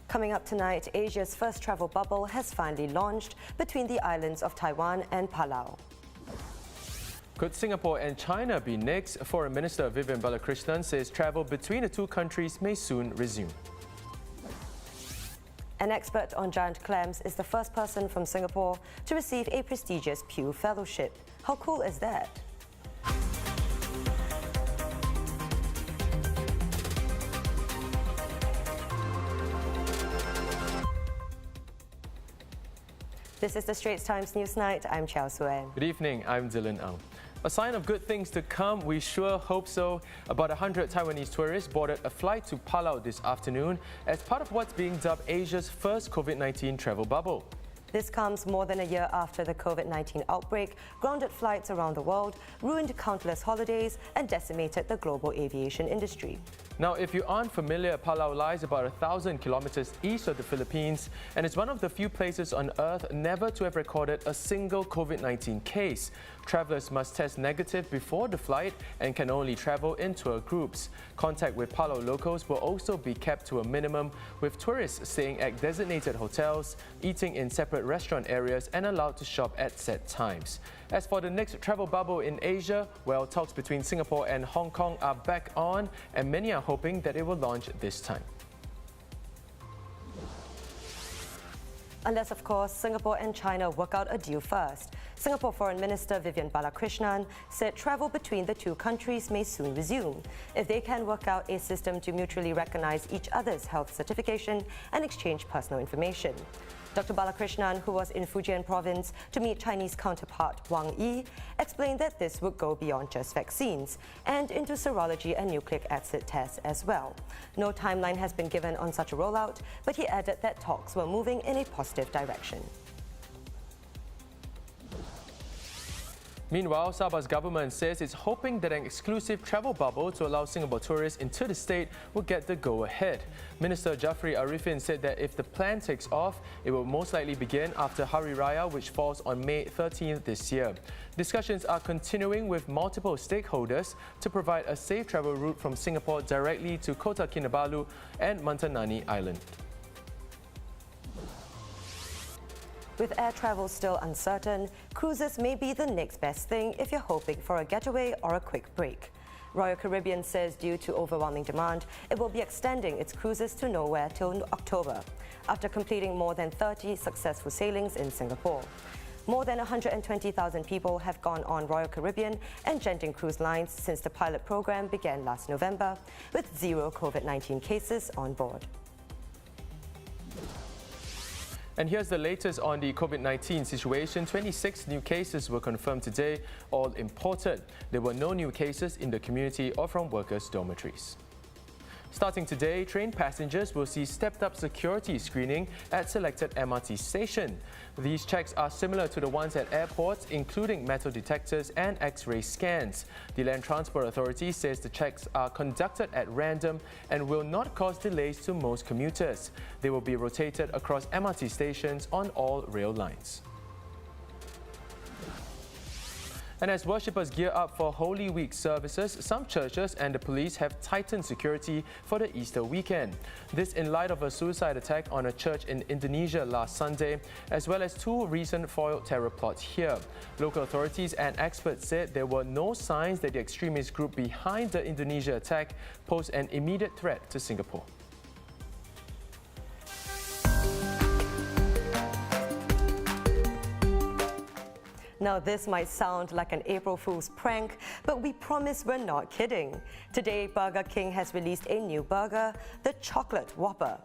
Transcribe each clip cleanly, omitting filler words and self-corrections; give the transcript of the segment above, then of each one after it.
Coming up tonight, Asia's first travel bubble has finally launched between the islands of Taiwan and Palau. Could Singapore and China be next? Foreign Minister Vivian Balakrishnan says travel between the two countries may soon resume. An expert on giant clams is the first person from Singapore to receive a prestigious Pew Fellowship. How cool is that? This is the Straits Times Newsnight. I'm Chao Suen. Good evening, I'm Dylan Ang. A sign of good things to come, we sure hope so. About 100 Taiwanese tourists boarded a flight to Palau this afternoon as part of what's being dubbed Asia's first COVID-19 travel bubble. This comes more than a year after the COVID-19 outbreak, grounded flights around the world, ruined countless holidays and decimated the global aviation industry. Now, if you aren't familiar, Palau lies about 1,000 kilometers east of the Philippines and is one of the few places on Earth never to have recorded a single COVID-19 case. Travellers must test negative before the flight and can only travel in tour groups. Contact with Palau locals will also be kept to a minimum, with tourists staying at designated hotels, eating in separate restaurant areas and allowed to shop at set times. As for the next travel bubble in Asia, well, talks between Singapore and Hong Kong are back on and many are hoping that it will launch this time. Unless, of course, Singapore and China work out a deal first. Singapore Foreign Minister Vivian Balakrishnan said travel between the two countries may soon resume if they can work out a system to mutually recognize each other's health certification and exchange personal information. Dr. Balakrishnan, who was in Fujian province to meet Chinese counterpart Wang Yi, explained that this would go beyond just vaccines and into serology and nucleic acid tests as well. No timeline has been given on such a rollout, but he added that talks were moving in a positive direction. Meanwhile, Sabah's government says it's hoping that an exclusive travel bubble to allow Singapore tourists into the state will get the go-ahead. Minister Jafri Arifin said that if the plan takes off, it will most likely begin after Hari Raya, which falls on May 13th this year. Discussions are continuing with multiple stakeholders to provide a safe travel route from Singapore directly to Kota Kinabalu and Mantanani Island. With air travel still uncertain, cruises may be the next best thing if you're hoping for a getaway or a quick break. Royal Caribbean says due to overwhelming demand, it will be extending its cruises to nowhere till October, after completing more than 30 successful sailings in Singapore. More than 120,000 people have gone on Royal Caribbean and Genting cruise lines since the pilot program began last November, with 0 COVID-19 cases on board. And here's the latest on the COVID-19 situation. 26 new cases were confirmed today, all imported. There were no new cases in the community or from workers' dormitories. Starting today, train passengers will see stepped-up security screening at selected MRT stations. These checks are similar to the ones at airports, including metal detectors and X-ray scans. The Land Transport Authority says the checks are conducted at random and will not cause delays to most commuters. They will be rotated across MRT stations on all rail lines. And as worshippers gear up for Holy Week services, some churches and the police have tightened security for the Easter weekend. This in light of a suicide attack on a church in Indonesia last Sunday, as well as 2 recent foiled terror plots here. Local authorities and experts said there were no signs that the extremist group behind the Indonesia attack posed an immediate threat to Singapore. Now, this might sound like an April Fool's prank, but we promise we're not kidding. Today, Burger King has released a new burger, the Chocolate Whopper.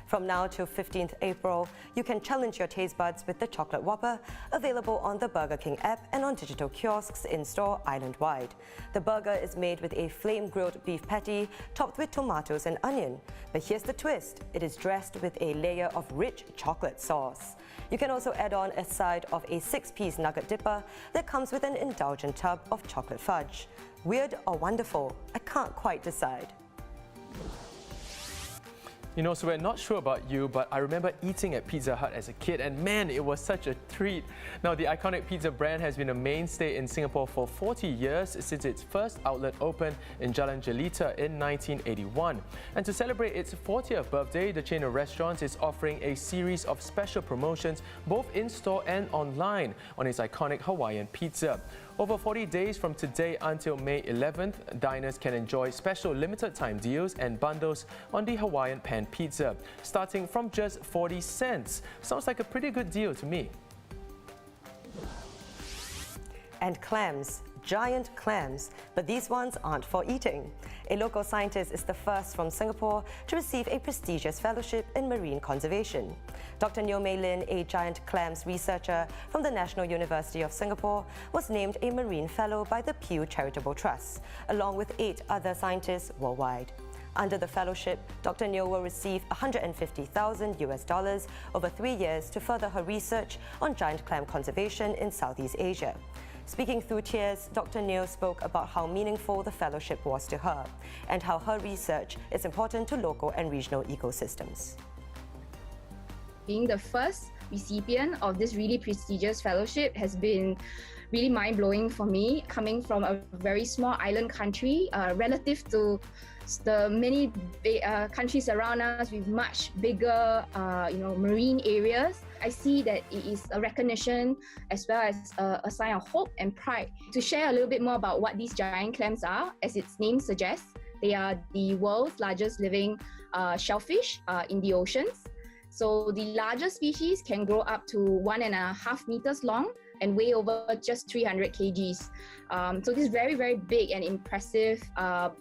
From now till 15th April, you can challenge your taste buds with the Chocolate Whopper, available on the Burger King app and on digital kiosks in-store island-wide. The burger is made with a flame-grilled beef patty topped with tomatoes and onion. But here's the twist. It is dressed with a layer of rich chocolate sauce. You can also add on a side of a 6-piece nugget dipper that comes with an indulgent tub of chocolate fudge. Weird or wonderful? I can't quite decide. You know, so we're not sure about you, but I remember eating at Pizza Hut as a kid, and man, it was such a treat. Now, the iconic pizza brand has been a mainstay in Singapore for 40 years since its first outlet opened in Jalan Jelita in 1981. And to celebrate its 40th birthday, the chain of restaurants is offering a series of special promotions, both in-store and online, on its iconic Hawaiian pizza. Over 40 days from today until May 11th, diners can enjoy special limited time deals and bundles on the Hawaiian pan pizza, starting from just 40 cents. Sounds like a pretty good deal to me. And clams, giant clams, but these ones aren't for eating. A local scientist is the first from Singapore to receive a prestigious fellowship in marine conservation. Dr. Neo Mei Lin, a giant clams researcher from the National University of Singapore, was named a Marine Fellow by the Pew Charitable Trust, along with 8 other scientists worldwide. Under the fellowship, Dr. Neo will receive $150,000 over 3 years to further her research on giant clam conservation in Southeast Asia. Speaking through tears, Dr. Neo spoke about how meaningful the fellowship was to her and how her research is important to local and regional ecosystems. Being the first recipient of this really prestigious fellowship has been really mind-blowing for me, coming from a very small island country relative to the many countries around us with much bigger marine areas. I see that it is a recognition as well as a sign of hope and pride. To share a little bit more about what these giant clams are, as its name suggests, they are the world's largest living shellfish in the oceans. So the largest species can grow up to 1.5 meters long and weigh over just 300 kgs. So these very, very big and impressive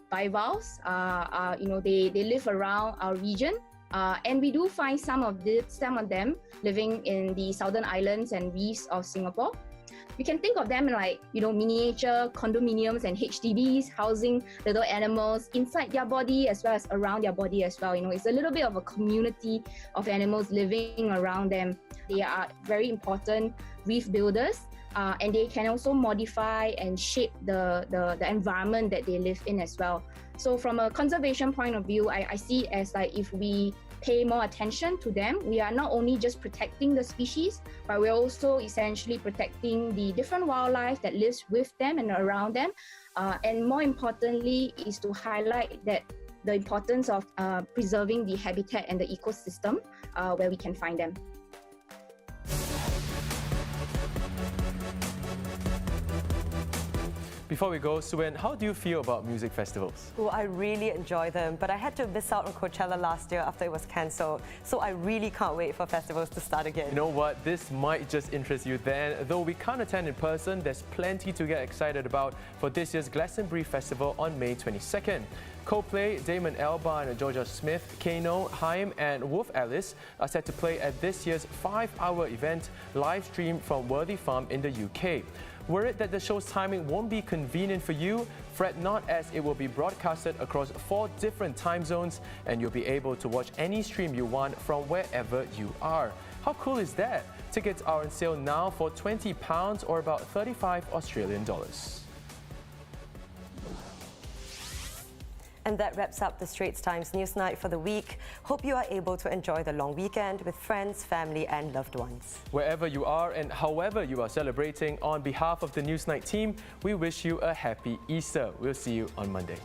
bivalves, they live around our region. And we do find some of them living in the southern islands and reefs of Singapore. You can think of them like, miniature condominiums and HDBs housing little animals inside their body as well as around their body as well. It's a little bit of a community of animals living around them. They are very important reef builders, and they can also modify and shape the environment that they live in as well. So from a conservation point of view, I see it as like if we pay more attention to them, we are not only just protecting the species, but we're also essentially protecting the different wildlife that lives with them and around them. And more importantly is to highlight that the importance of preserving the habitat and the ecosystem where we can find them. Before we go, Suen, how do you feel about music festivals? Well, I really enjoy them, but I had to miss out on Coachella last year after it was cancelled. So I really can't wait for festivals to start again. You know what? This might just interest you then. Though we can't attend in person, there's plenty to get excited about for this year's Glastonbury Festival on May 22nd. Coldplay, Damon Albarn and Georgia Smith, Kano, Haim and Wolf Alice are set to play at this year's 5-hour event, live streamed from Worthy Farm in the UK. Worried that the show's timing won't be convenient for you? Fret not, as it will be broadcasted across 4 different time zones and you'll be able to watch any stream you want from wherever you are. How cool is that? Tickets are on sale now for £20 or about 35 Australian dollars. And that wraps up the Straits Times Newsnight for the week. Hope you are able to enjoy the long weekend with friends, family and loved ones. Wherever you are and however you are celebrating, on behalf of the Newsnight team, we wish you a happy Easter. We'll see you on Monday.